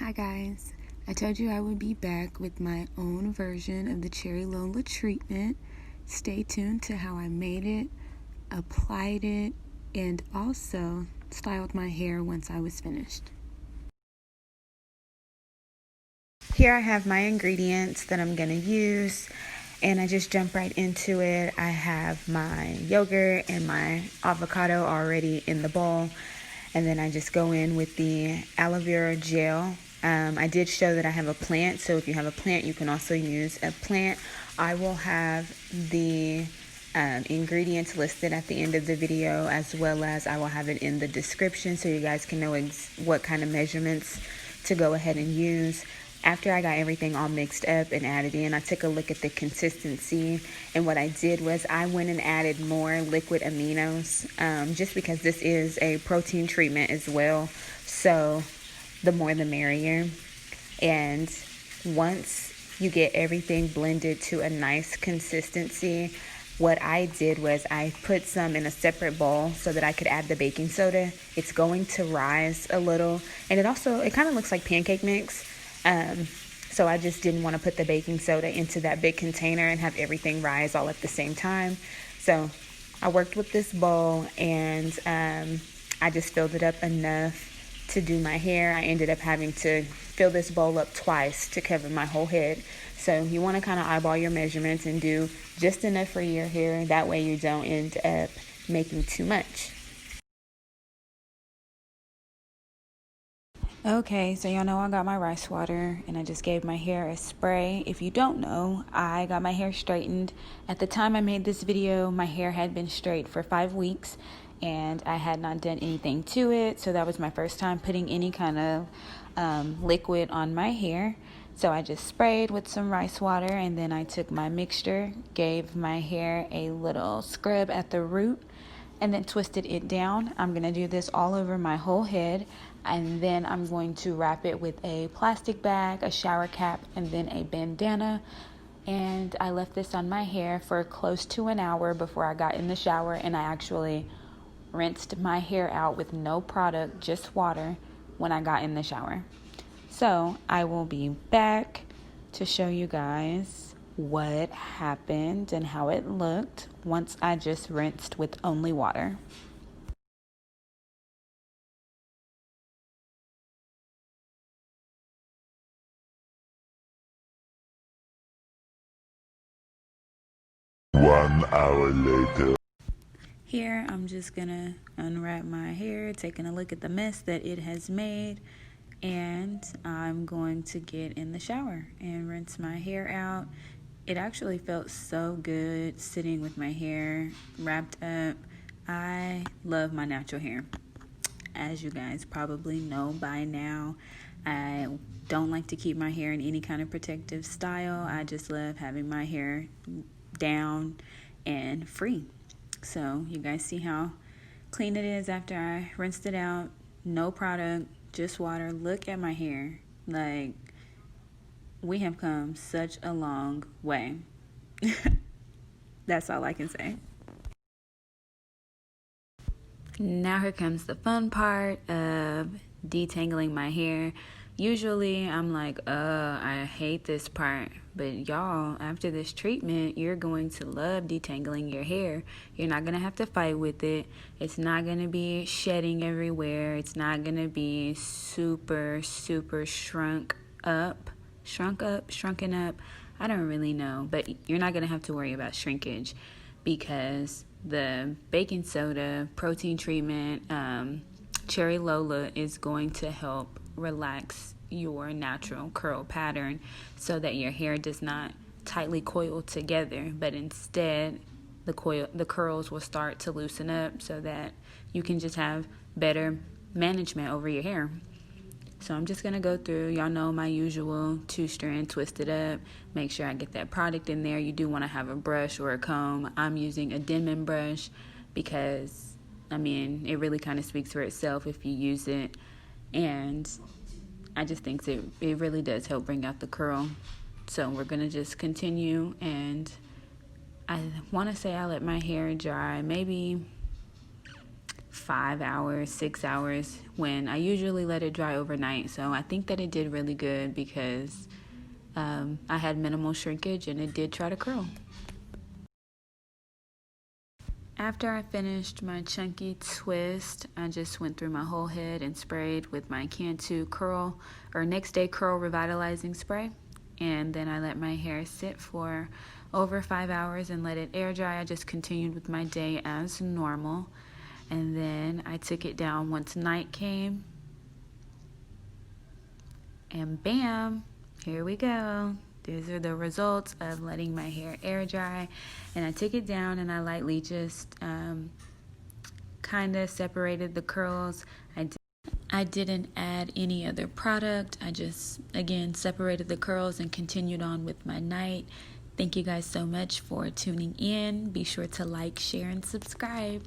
Hi guys, I told you I would be back with my own version of the Cherry Lola treatment. Stay tuned to how I made it, applied it, and also styled my hair once I was finished. Here I have my ingredients that I'm going to use, and I just jump right into it. I have my yogurt and my avocado already in the bowl, and then I just go in with the aloe vera gel. I did show that I have a plant, so if you have a plant, you can also use a plant. I will have the ingredients listed at the end of the video, as well as I will have it in the description so you guys can know what kind of measurements to go ahead and use. After I got everything all mixed up and added in, I took a look at the consistency, and what I did was I went and added more liquid aminos, just because this is a protein treatment as well, so the more the merrier. And once you get everything blended to a nice consistency, what I did was I put some in a separate bowl so that I could add the baking soda. It's going to rise a little, and it kind of looks like pancake mix. So I just didn't want to put the baking soda into that big container and have everything rise all at the same time. So I worked with this bowl, and I just filled it up enough to do my hair. I ended up having to fill this bowl up twice to cover my whole head. So you want to kind of eyeball your measurements and do just enough for your hair. That way you don't end up making too much. Okay, so y'all know I got my rice water and I just gave my hair a spray. If you don't know, I got my hair straightened. At the time I made this video, my hair had been straight for 5 weeks and I had not done anything to it. So that was my first time putting any kind of liquid on my hair. So I just sprayed with some rice water, and then I took my mixture, gave my hair a little scrub at the root, and then twisted it down. I'm going to do this all over my whole head, and then I'm going to wrap it with a plastic bag, a shower cap, and then a bandana. And I left this on my hair for close to an hour before I got in the shower, and I actually rinsed my hair out with no product, just water, when I got in the shower. So I will be back to show you guys what happened and how it looked once I just rinsed with only water. One hour later. Here I'm just gonna unwrap my hair, taking a look at the mess that it has made, and I'm going to get in the shower and rinse my hair out. It actually felt so good sitting with my hair wrapped up. I love my natural hair. As you guys probably know by now, I don't like to keep my hair in any kind of protective style. I just love having my hair down and free. So you guys see how clean it is after I rinsed it out. No product, just water. Look at my hair. Like, we have come such a long way. That's all I can say. Now here comes the fun part of detangling my hair. Usually I'm like, I hate this part. But y'all, after this treatment, you're going to love detangling your hair. You're not going to have to fight with it. It's not going to be shedding everywhere. It's not going to be super shrunken up. I don't really know. But you're not going to have to worry about shrinkage, because the baking soda protein treatment, Cherry Lola, is going to help relax your natural curl pattern so that your hair does not tightly coil together, but instead the curls will start to loosen up so that you can just have better management over your hair. So I'm just going to go through, y'all know my usual 2-strand, twist it up, make sure I get that product in there. You do want to have a brush or a comb. I'm using a Denman brush because, it really kind of speaks for itself if you use it. And I just think it really does help bring out the curl. So we're going to just continue, and I want to say I let my hair dry maybe 5 hours, 6 hours, when I usually let it dry overnight. So I think that it did really good because I had minimal shrinkage and it did try to curl. After I finished my chunky twist, I just went through my whole head and sprayed with my Cantu curl or next day curl revitalizing spray. And then I let my hair sit for over 5 hours and let it air dry. I just continued with my day as normal. And then I took it down once night came. And bam, here we go. These are the results of letting my hair air dry. And I took it down and I lightly just kind of separated the curls. I didn't add any other product. I just, again, separated the curls and continued on with my night. Thank you guys so much for tuning in. Be sure to like, share, and subscribe.